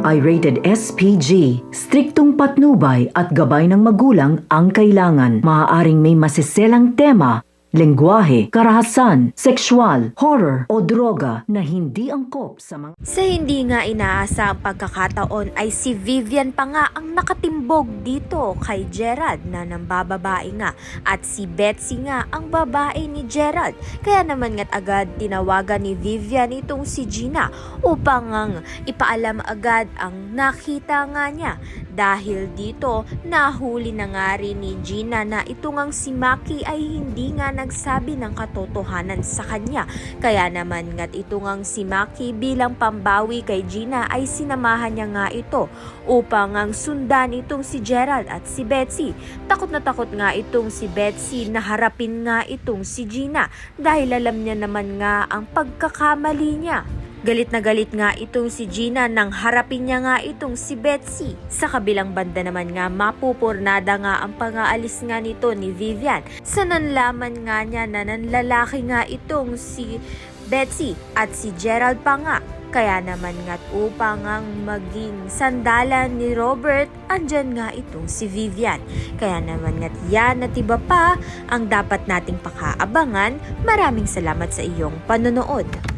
ay rated SPG. Striktong patnubay at gabay ng magulang ang kailangan. Maaaring may masiselang tema, lengguwahe, karahasan, sexual, horror o droga na hindi angkop sa mga... Sa hindi nga inaasang pagkakataon ay si Vivian pa nga ang nakatimbog dito kay Gerald na nambababae nga at si Betsy nga ang babae ni Gerald. Kaya naman nga't agad tinawagan ni Vivian itong si Gina upang ang ipaalam agad ang nakita nga niya. Dahil dito, nahuli na nga rin ni Gina na ito ngang si Maki ay hindi nga nagsabi ng katotohanan sa kanya. Kaya naman nga't ito ngang si Maki bilang pambawi kay Gina ay sinamahan niya nga ito upang ang sundan itong si Gerald at si Betsy. Takot na takot nga itong si Betsy na harapin nga itong si Gina dahil alam niya naman nga ang pagkakamali niya. Galit na galit nga itong si Gina nang harapin niya nga itong si Betsy. Sa kabilang banda naman nga mapupurnada nga ang pang-aalis nga nito ni Vivian. Sa nanlaman nga niya na nanlalaki nga itong si Betsy at si Gerald pa nga. Kaya naman nga't upang ang maging sandalan ni Robert, andyan nga itong si Vivian. Kaya naman nga't yan at iba pa ang dapat nating pakaabangan. Maraming salamat sa iyong panonood.